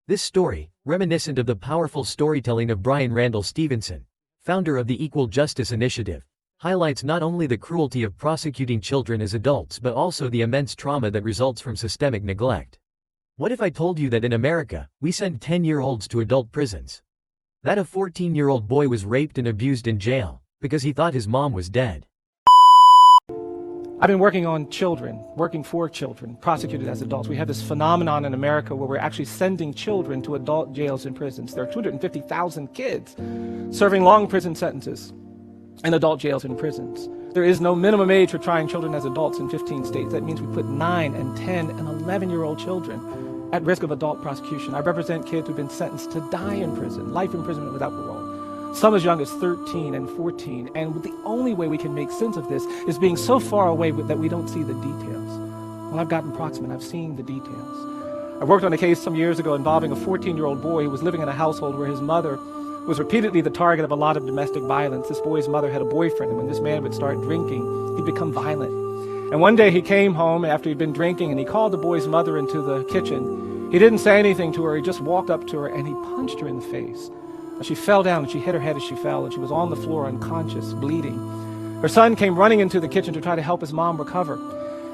This story, reminiscent of the powerful storytelling of Brian Randall Stevenson, founder of the Equal Justice Initiative, highlights not only the cruelty of prosecuting children as adults but also the immense trauma that results from systemic neglect. What if I told you that in America, we send 10-year-olds to adult prisons? That a 14-year-old boy was raped and abused in jail because he thought his mom was dead. I've been working on children, working for children, prosecuted as adults. We have this phenomenon in America where we're actually sending children to adult jails and prisons. There are 250,000 kids serving long prison sentences in adult jails and prisons. There is no minimum age for trying children as adults in 15 states. That means we put 9 and 10 and 11-year-old children at risk of adult prosecution. I represent kids who've been sentenced to die in prison, life imprisonment without parole. Some as young as 13 and 14, and the only way we can make sense of this is being so far away that we don't see the details. Well, I've gotten proximate, I've seen the details. I worked on a case some years ago involving a 14-year-old boy who was living in a household where his mother was repeatedly the target of a lot of domestic violence. This boy's mother had a boyfriend, and when this man would start drinking, he'd become violent. And one day he came home after he'd been drinking, and he called the boy's mother into the kitchen. He didn't say anything to her, he just walked up to her and he punched her in the face. She fell down and she hit her head as she fell, and she was on the floor unconscious, bleeding. Her son came running into the kitchen to try to help his mom recover,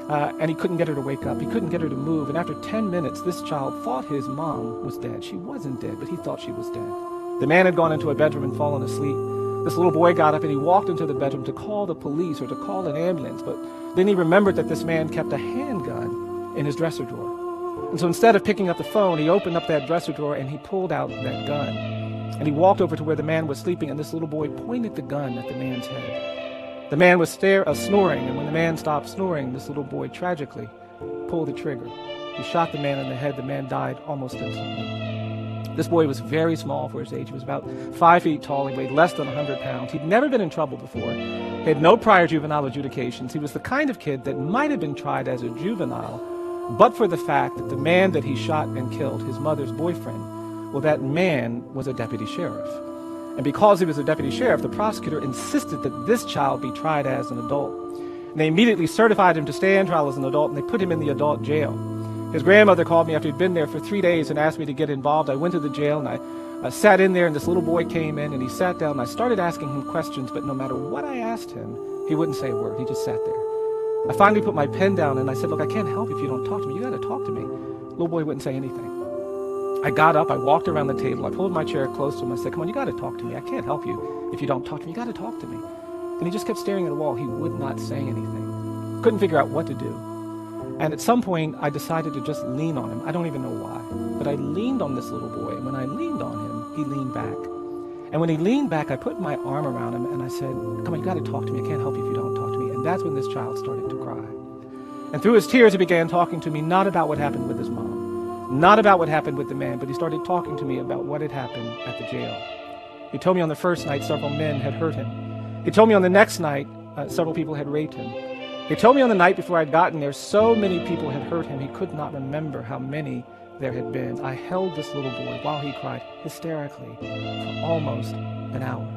and he couldn't get her to wake up. He couldn't get her to move, and after 10 minutes, this child thought his mom was dead. She wasn't dead, but he thought she was dead. The man had gone into a bedroom and fallen asleep. This little boy got up and he walked into the bedroom to call the police or to call an ambulance, but then he remembered that this man kept a handgun in his dresser drawer. And so instead of picking up the phone, he opened up that dresser drawer and he pulled out that gun. And he walked over to where the man was sleeping, and this little boy pointed the gun at the man's head. The man was snoring, and when the man stopped snoring, this little boy tragically pulled the trigger. He shot the man in the head. The man died almost instantly. This boy was very small for his age. He was about 5 feet tall. He weighed less than 100 pounds. He'd never been in trouble before. He had no prior juvenile adjudications. He was the kind of kid that might have been tried as a juvenile, but for the fact that the man that he shot and killed, his mother's boyfriend, well, that man was a deputy sheriff. And because he was a deputy sheriff, the prosecutor insisted that this child be tried as an adult. And they immediately certified him to stand trial as an adult, and they put him in the adult jail. His grandmother called me after he'd been there for 3 days and asked me to get involved. I went to the jail, and I sat in there, and this little boy came in, and he sat down, and I started asking him questions, but no matter what I asked him, he wouldn't say a word. He just sat there. I finally put my pen down, and I said, look, I can't help you if you don't talk to me. You got to talk to me. The little boy wouldn't say anything. I got up, I walked around the table, I pulled my chair close to him, I said, come on, you got to talk to me. I can't help you if you don't talk to me. You got to talk to me. And he just kept staring at the wall. He would not say anything. Couldn't figure out what to do. And at some point, I decided to just lean on him. I don't even know why. But I leaned on this little boy, and when I leaned on him, he leaned back. And when he leaned back, I put my arm around him, and I said, come on, you got to talk to me. I can't help you if you don't talk to me. And that's when this child started to cry. And through his tears, he began talking to me, not about what happened with his mom, not about what happened with the man, but he started talking to me about what had happened at the jail. He told me on the first night several men had hurt him. He told me on the next night several people had raped him. He told me on the night before I'd gotten there so many people had hurt him he could not remember how many there had been. I held this little boy while he cried hysterically for almost an hour.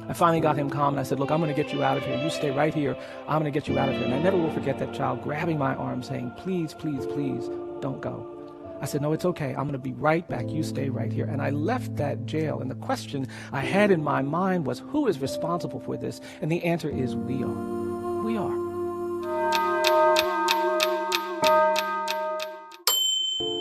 I finally got him calm and I said, look, I'm going to get you out of here. You stay right here. I'm going to get you out of here. And I never will forget that child grabbing my arm saying, please, please, please, don't go. I said, no, it's okay. I'm going to be right back. You stay right here. And I left that jail. And the question I had in my mind was, who is responsible for this? And the answer is, we are. We are.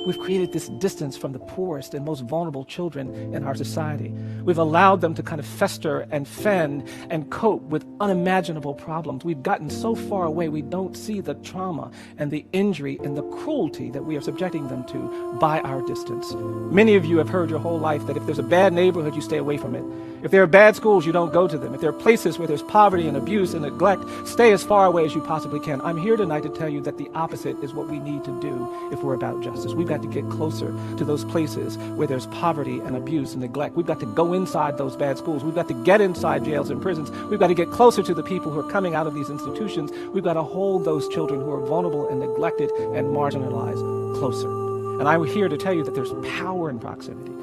We've created this distance from the poorest and most vulnerable children in our society. We've allowed them to kind of fester and fend and cope with unimaginable problems. We've gotten so far away we don't see the trauma and the injury and the cruelty that we are subjecting them to by our distance. Many of you have heard your whole life that if there's a bad neighborhood, you stay away from it. If there are bad schools, you don't go to them. If there are places where there's poverty and abuse and neglect, stay as far away as you possibly can. I'm here tonight to tell you that the opposite is what we need to do if we're about justice. We've got to get closer to those places where there's poverty and abuse and neglect. We've got to go inside those bad schools. We've got to get inside jails and prisons. We've got to get closer to the people who are coming out of these institutions. We've got to hold those children who are vulnerable and neglected and marginalized closer. And I'm here to tell you that there's power in proximity.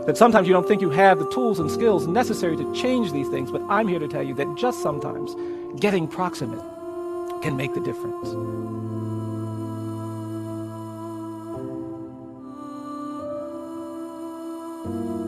That sometimes you don't think you have the tools and skills necessary to change these things, but I'm here to tell you that just sometimes getting proximate can make the difference. you.